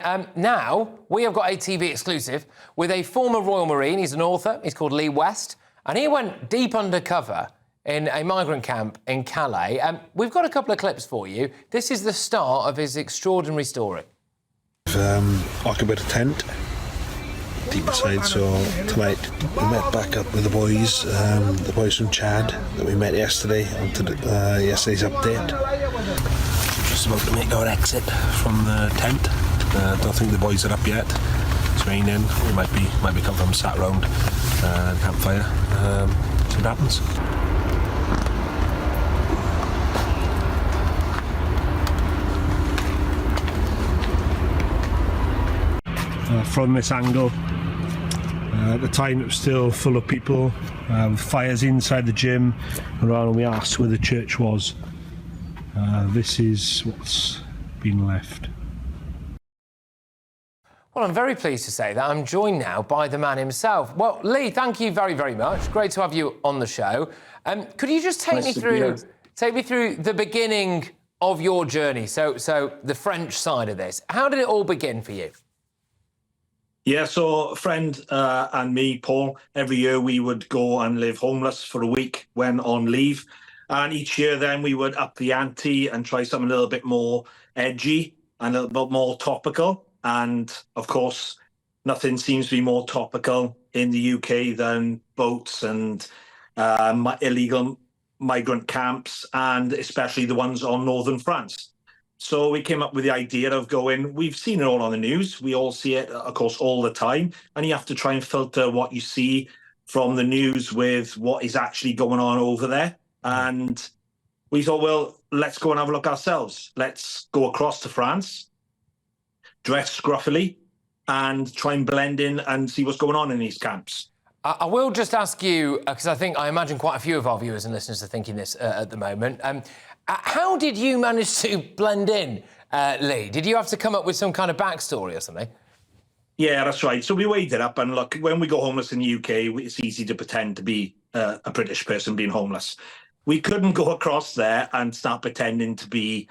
Now, we have got a TV exclusive with a former Royal Marine. He's an author. He's called Lee West. And he went deep undercover in a migrant camp in Calais. We've got a couple of clips for you. This is the start of his extraordinary story. Occupied a tent deep inside, so tonight we met back up with the boys from Chad that we met yesterday onto yesterday's update. Just about to make our exit from the tent. Don't think the boys are up yet. It's raining. We might be come from sat round the campfire. See what happens. From this angle, at the time it was still full of people, with fires inside the gym around, and we asked where the church was. This is what's been left. Well, I'm very pleased to say that I'm joined now by the man himself. Well, Lee, thank you very, very much. Great to have you on the show. Could you just take me through the beginning of your journey? So the French side of this. How did it all begin for you? Yeah, so a friend and me, Paul, every year we would go and live homeless for a week when on leave. And each year then we would up the ante and try something a little bit more edgy and a little bit more topical. And of course, nothing seems to be more topical in the UK than boats and illegal migrant camps, and especially the ones on northern France. So we came up with the idea of going, we've seen it all on the news. We all see it, of course, all the time. And you have to try and filter what you see from the news with what is actually going on over there. And we thought, well, let's go and have a look ourselves. Let's go across to France, dress scruffily, and try and blend in and see what's going on in these camps. I will just ask you, because I imagine quite a few of our viewers and listeners are thinking this at the moment. How did you manage to blend in, Lee? Did you have to come up with some kind of backstory or something? Yeah, that's right. So we weighed it up, and look, when we go homeless in the UK, it's easy to pretend to be a British person being homeless. We couldn't go across there and start pretending to be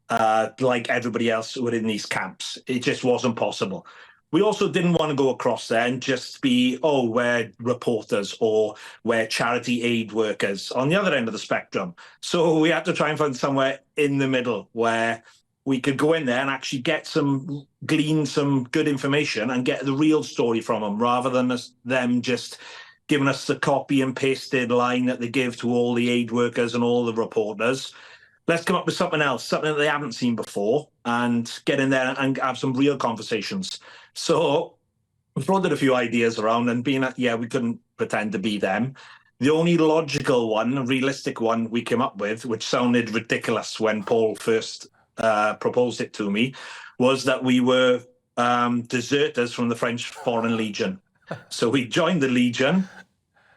like everybody else who were in these camps. It just wasn't possible. We also didn't want to go across there and just be, we're reporters or we're charity aid workers on the other end of the spectrum. So we had to try and find somewhere in the middle where we could go in there and actually glean some good information and get the real story from them, rather than them just giving us the copy and pasted line that they give to all the aid workers and all the reporters. Let's come up with something else, something that they haven't seen before, and get in there and have some real conversations. So we floated a few ideas around, and being that, we couldn't pretend to be them. The only logical one, realistic one we came up with, which sounded ridiculous when Paul first proposed it to me, was that we were deserters from the French Foreign Legion. So we joined the Legion.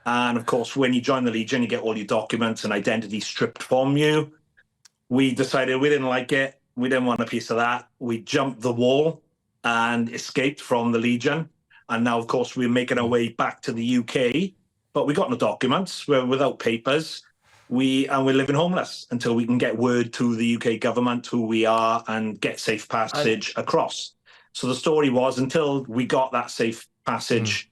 And of course, when you join the Legion, you get all your documents and identity stripped from you. We decided we didn't like it. We didn't want a piece of that. We jumped the wall and escaped from the Legion. And now, of course, we're making our way back to the UK, but we got no documents. We're without papers. We're living homeless until we can get word to the UK government who we are and get safe passage across. So the story was, until we got that safe passage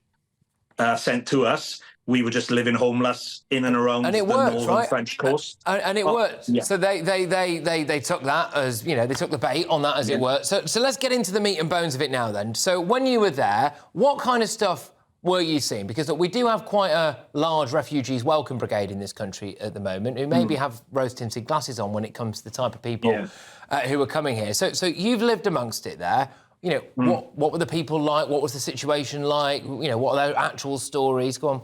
sent to us, we were just living homeless in and around the northern French coast. And it worked. Yeah. So they took that as, they took the bait on that, as it were. So let's get into the meat and bones of it now then. So when you were there, what kind of stuff were you seeing? Because look, we do have quite a large refugees welcome brigade in this country at the moment, who maybe have rose-tinted glasses on when it comes to the type of people who are coming here. So you've lived amongst it there. What were the people like? What was the situation like? What are their actual stories? Go on.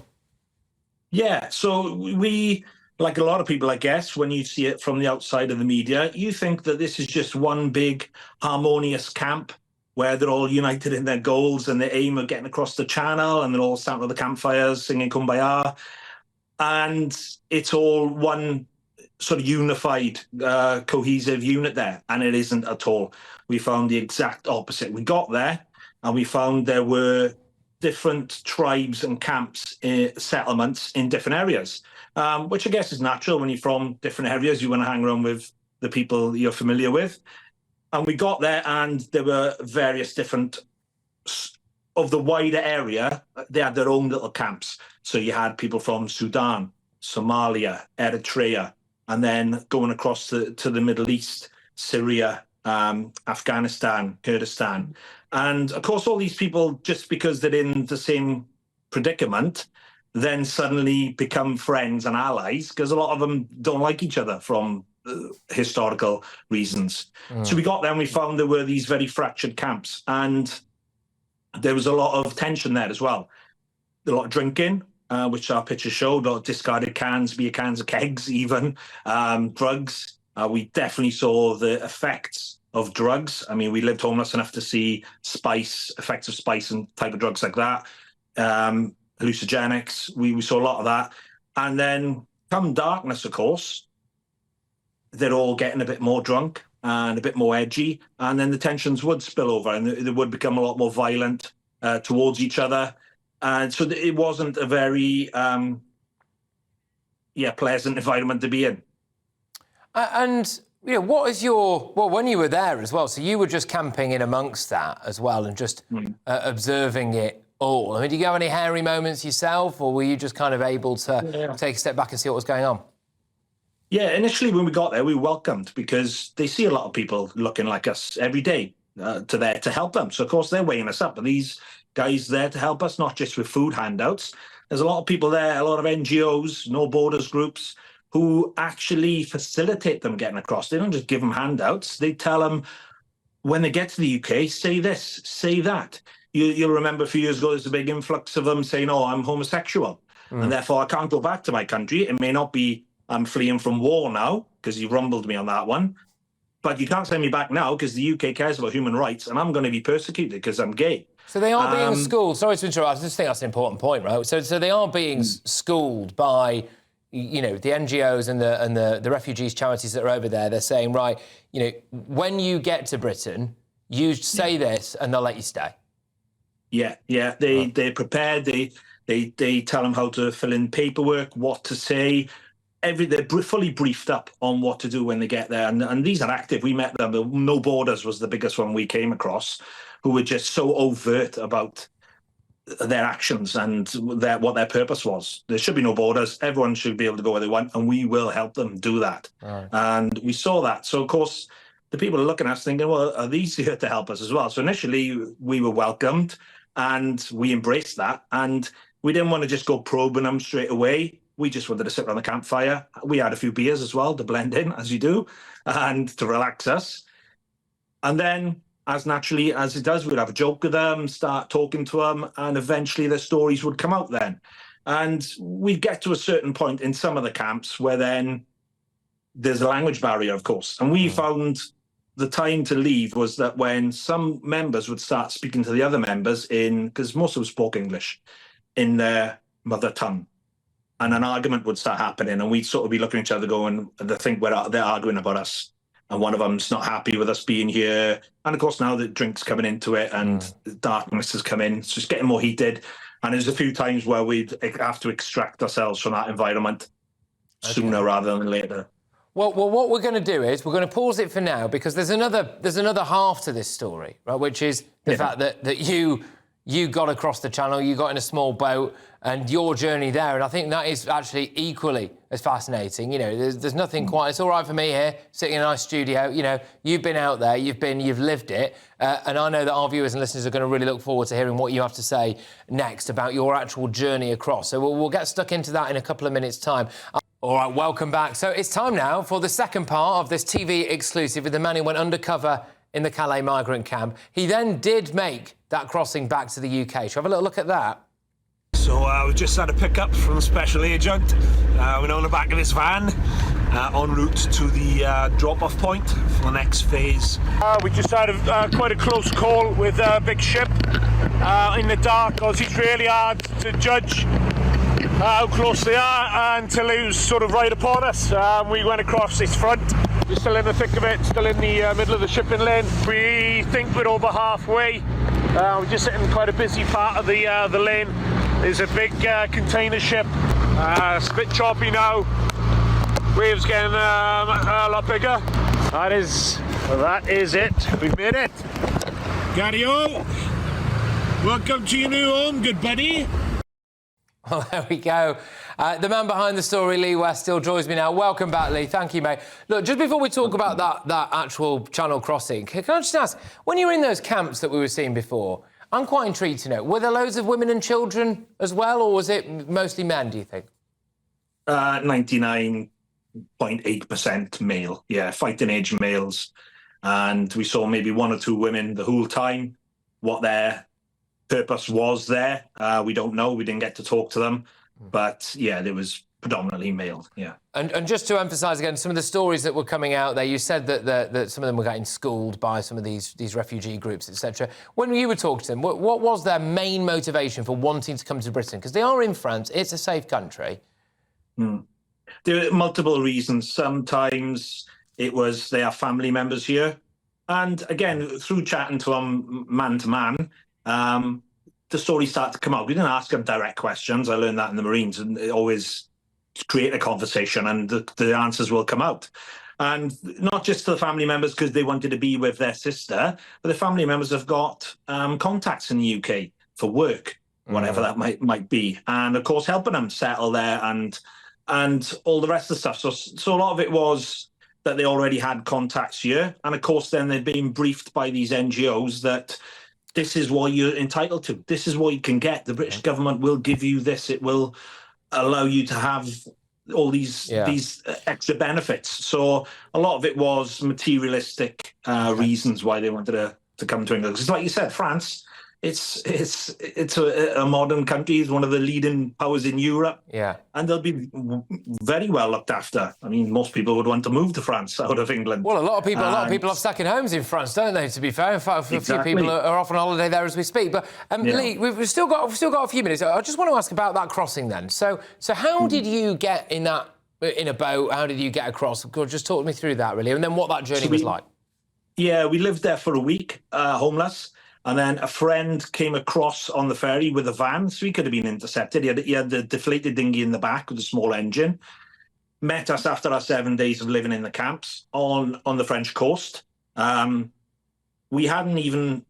Yeah, so we, like a lot of people, I guess, when you see it from the outside of the media, you think that this is just one big harmonious camp where they're all united in their goals and their aim of getting across the channel, and they're all sat at the campfires singing Kumbaya. And it's all one sort of unified, cohesive unit there. And it isn't at all. We found the exact opposite. We got there and we found there were different tribes and camps, settlements in different areas, which I guess is natural. When you're from different areas, you want to hang around with the people you're familiar with. And we got there, and there were various different of the wider area. They had their own little camps. So you had people from Sudan, Somalia, Eritrea, and then going across to the Middle East, Syria, Afghanistan, Kurdistan. And of course, all these people, just because they're in the same predicament, then suddenly become friends and allies, because a lot of them don't like each other from historical reasons. So we got there and we found there were these very fractured camps, and there was a lot of tension there as well. A lot of drinking, which our pictures showed, a lot of discarded cans, beer cans, kegs even, drugs. We definitely saw the effects of drugs. I mean, we lived homeless enough to see effects of spice and type of drugs like that. Hallucinogenics, we saw a lot of that. And then come darkness, of course, they're all getting a bit more drunk and a bit more edgy, and then the tensions would spill over and they would become a lot more violent towards each other. And so it wasn't a very pleasant environment to be in. And what is when you were there as well, so you were just camping in amongst that as well and just observing it all. I mean, did you have any hairy moments yourself, or were you just kind of able to take a step back and see what was going on? Yeah, initially when we got there, we were welcomed because they see a lot of people looking like us every day to help them. So, of course, they're weighing us up. And these guys there to help us, not just with food handouts. There's a lot of people there, a lot of NGOs, No Borders groups, who actually facilitate them getting across. They don't just give them handouts. They tell them, when they get to the UK, say this, say that. You'll remember a few years ago, there's a big influx of them saying, oh, I'm homosexual, and therefore I can't go back to my country. It may not be I'm fleeing from war now, because you rumbled me on that one. But you can't send me back now because the UK cares about human rights and I'm going to be persecuted because I'm gay. So they are being schooled. Sorry to interrupt. I just think that's an important point, right? So they are being schooled by, the NGOs and the refugees charities that are over there. They're saying, right, when you get to Britain, you say this and they'll let you stay. Yeah. They're prepared. They tell them how to fill in paperwork, what to say. They're fully briefed up on what to do when they get there. And these are active. We met them. No Borders was the biggest one we came across, who were just so overt about their actions and what their purpose was. There should be no borders. Everyone should be able to go where they want, and we will help them do that. Right. And we saw that. So, of course, the people are looking at us thinking, well, are these here to help us as well? So initially, we were welcomed, and we embraced that. And we didn't want to just go probing them straight away. We just wanted to sit around the campfire. We had a few beers as well to blend in, as you do, and to relax us. And then, as naturally as it does, we'd have a joke with them, start talking to them, and eventually their stories would come out then. And we'd get to a certain point in some of the camps where then there's a language barrier, of course. And we found the time to leave was that when some members would start speaking to the other members because most of them spoke English, in their mother tongue. And an argument would start happening, and we'd sort of be looking at each other going, they think they're arguing about us. And one of them's not happy with us being here. And of course, now the drink's coming into it and darkness has come in. It's just getting more heated. And there's a few times where we'd have to extract ourselves from that environment sooner rather than later. Well, what we're going to do is we're going to pause it for now, because there's another half to this story, right? Which is the fact that you got across the channel, you got in a small boat, and your journey there. And I think that is actually equally as fascinating. There's nothing quite. It's all right for me here, sitting in a nice studio. You've been out there, you've lived it. And I know that our viewers and listeners are going to really look forward to hearing what you have to say next about your actual journey across. So we'll get stuck into that in a couple of minutes' time. All right, welcome back. So it's time now for the second part of this TV exclusive with the man who went undercover in the Calais migrant camp. He then did make that crossing back to the UK. Shall we have a little look at that? So we just had a pickup from a special agent. We're on the back of this van, en route to the drop-off point for the next phase. We just had quite a close call with a big ship in the dark, because it's really hard to judge how close they are until it was sort of right upon us. We went across its front. We're still in the thick of it, still in the middle of the shipping lane. We think we're over halfway. We're just hitting quite a busy part of the lane. There's a big container ship. It's a bit choppy now. Waves getting a lot bigger. That is it. We made it. Gary-o, welcome to your new home, good buddy. Well, there we go. The man behind the story, Lee West, still joins me now. Welcome back, Lee. Thank you, mate. Look, just before we talk about that actual channel crossing, can I just ask, when you were in those camps that we were seeing before, I'm quite intrigued to know, were there loads of women and children as well, or was it mostly men, do you think? 99.8% male, yeah, fighting age males. And we saw maybe one or two women the whole time. What their purpose was there, we don't know. We didn't get to talk to them. But, yeah, there was predominantly male, yeah. And just to emphasise again, some of the stories that were coming out there, you said that some of them were getting schooled by some of these refugee groups, etc. When you were talking to them, what was their main motivation for wanting to come to Britain? Because they are in France, it's a safe country. There are multiple reasons. Sometimes it was they have family members here. And again, through chatting to them man to man, the story started to come out. We didn't ask them direct questions. I learned that in the Marines, and they always create a conversation and the answers will come out. And not just to the family members because they wanted to be with their sister, but the family members have got contacts in the UK for work, whatever that might be. And of course, helping them settle there and all the rest of the stuff. So a lot of it was that they already had contacts here. And of course, then they'd been briefed by these NGOs that this is what you're entitled to. This is what you can get. The British government will give you this. It will allow you to have all these extra benefits. So a lot of it was materialistic reasons why they wanted to come to England. Because like you said, France, it's a modern country. It's one of the leading powers in Europe. Yeah. And they'll be very well looked after. I mean, most people would want to move to France out of England. Well, a lot of people have second homes in France, don't they, to be fair? In fact, a few people are off on holiday there as we speak. But Lee, we've still got a few minutes. I just want to ask about that crossing then. So how did you get in a boat? How did you get across? Just talk me through that, really, and then what that journey was like. Yeah, we lived there for a week, homeless. And then a friend came across on the ferry with a van, so he could have been intercepted. He had the deflated dinghy in the back with a small engine. Met us after our 7 days of living in the camps on the French coast. We hadn't even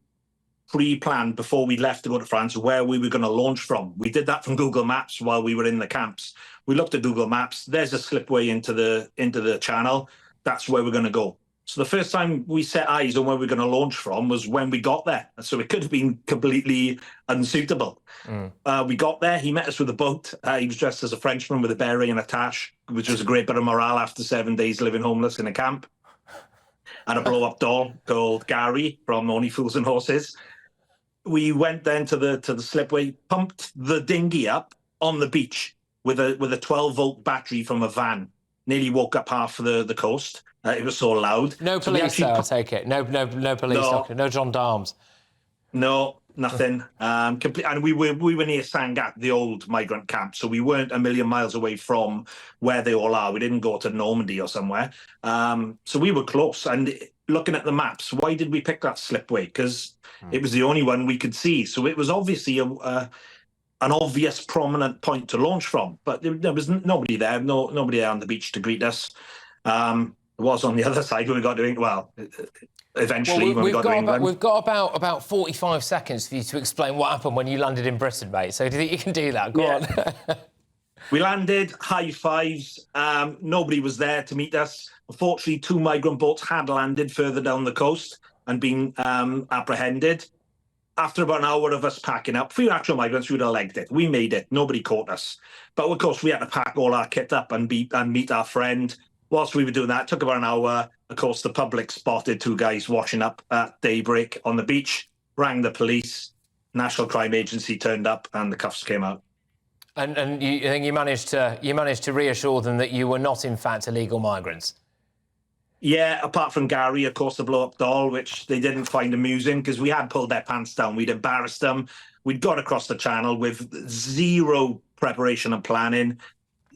pre-planned before we left to go to France where we were going to launch from. We did that from Google Maps while we were in the camps. We looked at Google Maps. There's a slipway into the channel. That's where we're going to go. So the first time we set eyes on where we're going to launch from was when we got there. So it could have been completely unsuitable. We got there. He met us with a boat. He was dressed as a Frenchman with a beret and a tash, which was a great bit of morale after 7 days living homeless in a camp. And a blow-up doll called Gary from Only Fools and Horses. We went then to the slipway, pumped the dinghy up on the beach with a 12-volt battery from a van. Nearly woke up half of the coast. It was so loud. No police, though, I take it. No police, no gendarmes. No, nothing. And we were near Sangat, the old migrant camp, so we weren't a million miles away from where they all are. We didn't go to Normandy or somewhere. So we were close. And looking at the maps, why did we pick that slipway? Because it was the only one we could see. So it was obviously an obvious, prominent point to launch from. But there was nobody there, nobody there on the beach to greet us. It was on the other side when we got to England. Well, eventually when we got to England. We've got about 45 seconds for you to explain what happened when you landed in Britain, mate. So do you think you can do that? Go on. We landed, high fives. Nobody was there to meet us. Unfortunately, 2 migrant boats had landed further down the coast and been apprehended. After about an hour of us packing up, 3 actual migrants, we would have legged it. We made it. Nobody caught us. But of course, we had to pack all our kit up and meet our friend. Whilst we were doing that, it took about an hour. Of course, the public spotted 2 guys washing up at daybreak on the beach, rang the police, National Crime Agency turned up, and the cuffs came out. And I think you managed to reassure them that you were not, in fact, illegal migrants. Yeah, apart from Gary, of course, the blow-up doll, which they didn't find amusing because we had pulled their pants down. We'd embarrassed them. We'd got across the channel with zero preparation and planning.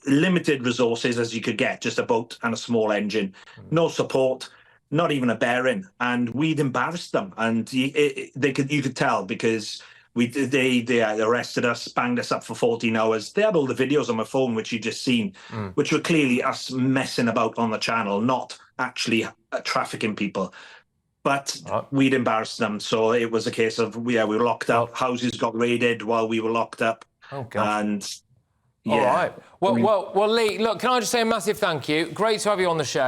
Limited resources as you could get, just a boat and a small engine, no support, not even a bearing, and we'd embarrassed them, and you could tell because they arrested us, banged us up for 14 hours. They had all the videos on my phone, which you just seen, which were clearly us messing about on the channel, not actually trafficking people. But Right. we'd embarrassed them, so it was a case of we were locked up. Well- Houses got raided while we were locked up. Oh, gosh. And yeah. All right. Well, Lee, look, can I just say a massive thank you? Great to have you on the show.